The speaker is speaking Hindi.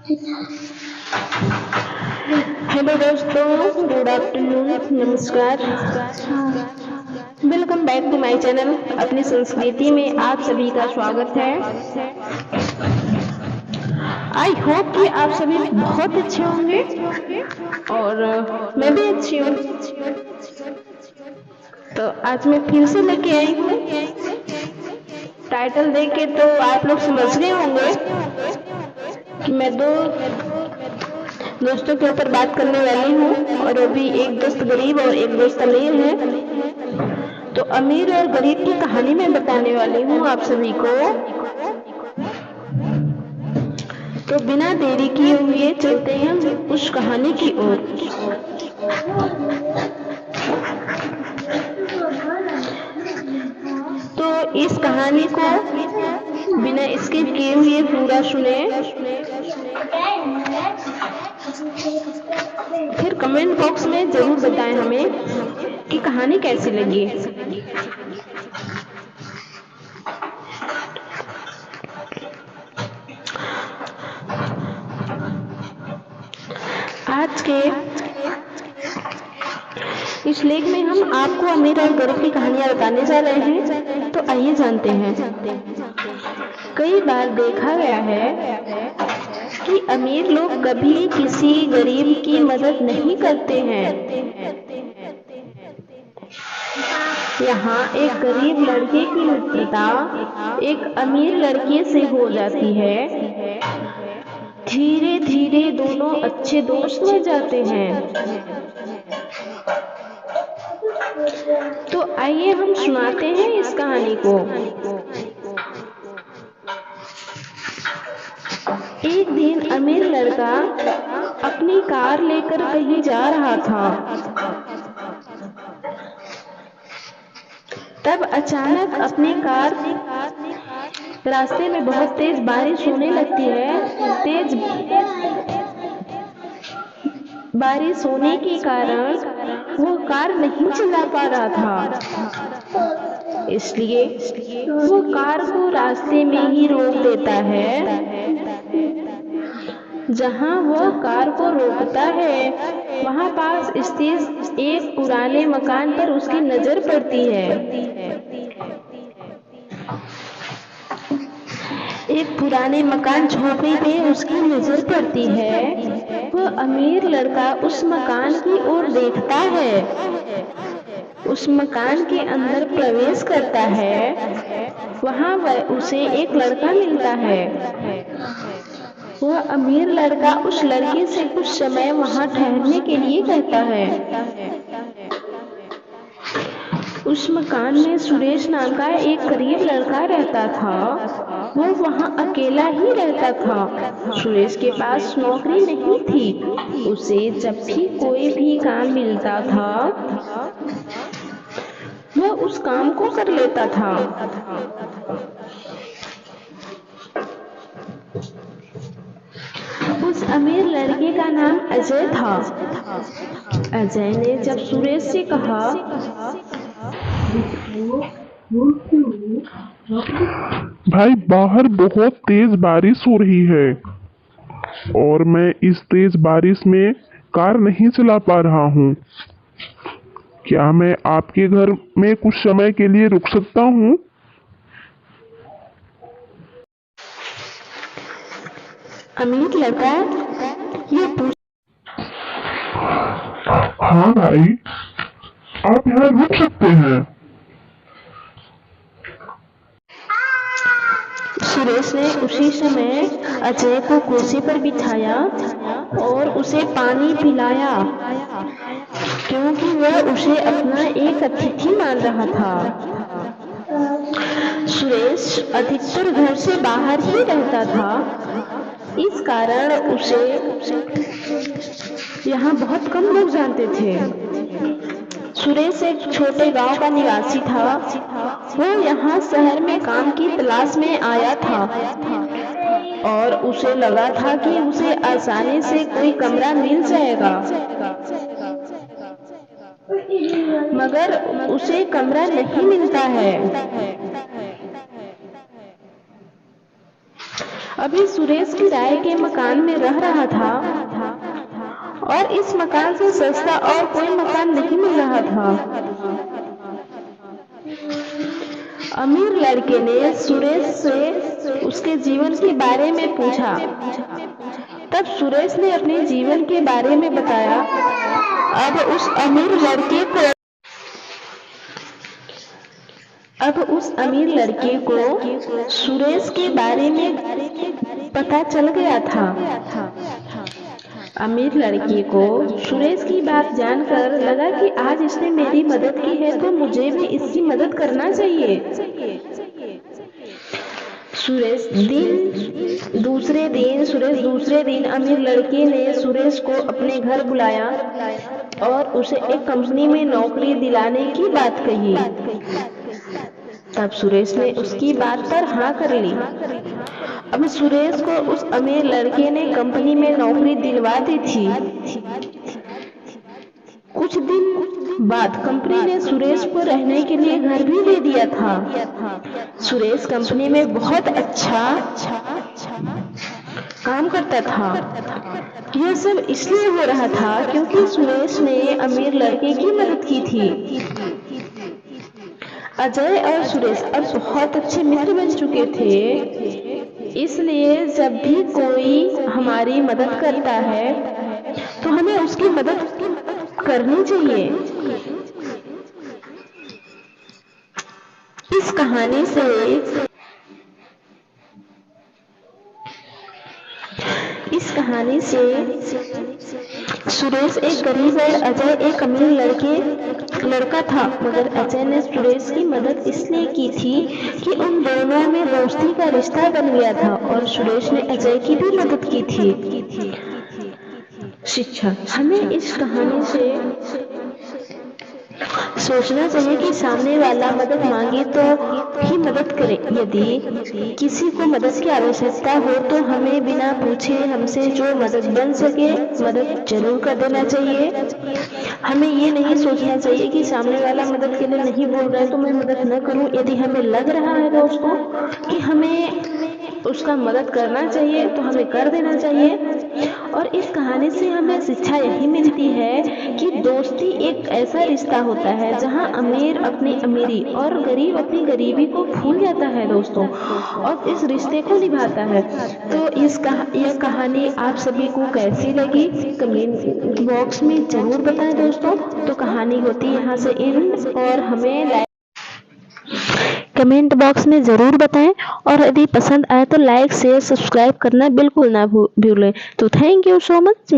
हेलो दोस्तों, गुड आफ्टरनून, नमस्कार। Welcome back to my channel. अपनी संस्कृति में आप सभी का स्वागत है। आई होप कि आप सभी बहुत अच्छे होंगे और मैं भी अच्छी हूँ। तो आज मैं फिर से लेके आई हूँ। टाइटल देख के तो आप लोग समझ गए होंगे कि मैं दो दोस्तों के ऊपर बात करने वाली हूँ और वो भी एक दोस्त गरीब और एक दोस्त अमीर है। तो अमीर और गरीब की कहानी मैं बताने वाली हूँ आप सभी को। तो बिना देरी किए हुए चलते हैं उस कहानी की ओर। तो इस कहानी को बिना स्किप किए हुए पूरा सुने, फिर कमेंट बॉक्स में जरूर बताएं हमें कि कहानी कैसी लगी। आज के इस लेख में हम आपको अमीर और गरीब की कहानियां बताने जा रहे हैं। तो आइए जानते हैं। कई बार देखा गया है कि अमीर लोग कभी किसी गरीब की मदद नहीं करते हैं। यहाँ एक गरीब लड़के की मित्रता एक अमीर लड़के से हो जाती है। धीरे धीरे दोनों अच्छे दोस्त बन जाते हैं। तो आइए हम सुनाते हैं इस कहानी को। एक दिन अमीर लड़का अपनी कार लेकर कहीं जा रहा था। तब अचानक अपनी कार रास्ते में बहुत तेज बारिश होने लगती है। तेज बारिश होने के कारण वो कार नहीं चला पा रहा था, इसलिए वो कार को रास्ते में ही रोक देता है। जहां वो कार को रोकता है वहां पास स्थित एक पुराने मकान पर उसकी नजर पड़ती है। एक पुराने मकान झोपड़ी पे उसकी नजर पड़ती है। वह अमीर लड़का उस मकान की ओर देखता है। उस मकान के अंदर प्रवेश करता है। वहां उसे एक लड़का मिलता है। वह अमीर लड़का उस लड़के से कुछ समय वहां ठहरने के लिए कहता है। उस मकान में सुरेश नाम का एक गरीब लड़का रहता था। वो वहां अकेला ही रहता था। सुरेश के पास नौकरी नहीं थी। उसे जब भी कोई भी काम मिलता था वह उस काम को कर लेता था। उस अमीर लड़के का नाम अजय था। अजय ने जब सुरेश से कहा, भाई बाहर बहुत तेज बारिश हो रही है और मैं इस तेज बारिश में कार नहीं चला पा रहा हूँ। क्या मैं आपके घर में कुछ समय के लिए रुक सकता हूँ? अमीर लड़का ये पूछ हाँ भाई, आप यहाँ रुक सकते हैं। सुरेश ने उसी समय अजय को कुर्सी पर बिठाया और उसे पानी पिलाया, क्योंकि वह उसे अपना एक अतिथि मान रहा था। सुरेश अधिकतर घर से बाहर ही रहता था, इस कारण उसे यहाँ बहुत कम लोग जानते थे। सुरेश एक छोटे गांव का निवासी था। वो यहाँ शहर में काम की तलाश में आया था और उसे लगा था कि उसे आसानी से कोई कमरा मिल जाएगा, मगर उसे कमरा नहीं मिलता है। अभी सुरेश किराए के मकान में रह रहा था और इस मकान से सस्ता और कोई मकान नहीं मिल रहा था। अमीर लड़के ने सुरेश से उसके जीवन के बारे में पूछा। तब सुरेश ने अपने जीवन के बारे में बताया। अब उस अमीर लड़के को सुरेश के बारे में पता चल गया था। अमीर लड़के को सुरेश की बात जानकर लगा कि आज इसने मेरी मदद की है तो मुझे भी इसकी मदद करना चाहिए। दूसरे दिन अमीर लड़के ने सुरेश को अपने घर बुलाया और उसे एक कंपनी में नौकरी दिलाने की बात कही। तब सुरेश ने उसकी बात पर हाँ कर ली। अब सुरेश को उस अमीर लड़के ने कंपनी में नौकरी दिलवा दी थी। कुछ दिन बाद कंपनी ने सुरेश को रहने के लिए घर भी दे दिया था। सुरेश कंपनी में बहुत अच्छा काम करता था। यह सब इसलिए हो रहा था क्योंकि सुरेश ने अमीर लड़के की मदद की थी। अजय और सुरेश अब बहुत अच्छे मित्र बन चुके थे। इसलिए जब भी कोई हमारी मदद करता है तो हमें उसकी मदद करनी चाहिए। इस कहानी से सुरेश एक गरीब और अजय एक अमीर लड़का था। मगर अजय ने सुरेश की मदद इसलिए की थी कि उन दोनों में दोस्ती का रिश्ता बन गया था और सुरेश ने अजय की भी मदद की थी। शिक्षा, हमें इस कहानी से सोचना चाहिए कि सामने वाला मदद मांगे तो ही मदद करें। यदि किसी को मदद की आवश्यकता हो तो हमें बिना पूछे हमसे जो मदद बन सके मदद जरूर कर देना चाहिए। हमें ये नहीं सोचना चाहिए कि सामने वाला मदद के लिए नहीं बोल रहा है तो मैं मदद न करूं। यदि हमें लग रहा है दोस्तों कि हमें उसका मदद करना चाहिए तो हमें कर देना चाहिए। और इस कहानी से हमें शिक्षा यही मिलती है कि दोस्ती एक ऐसा रिश्ता होता है जहां अमीर अपनी अमीरी और गरीब अपनी गरीबी को भूल जाता है दोस्तों और इस रिश्ते को निभाता है। तो यह कहानी आप सभी को कैसी लगी कमेंट बॉक्स में जरूर बताएं दोस्तों। तो कहानी होती है यहाँ से एंड और हमें कमेंट बॉक्स में ज़रूर बताएं और यदि पसंद आए तो लाइक शेयर सब्सक्राइब करना बिल्कुल ना भूलें। तो थैंक यू सो मच।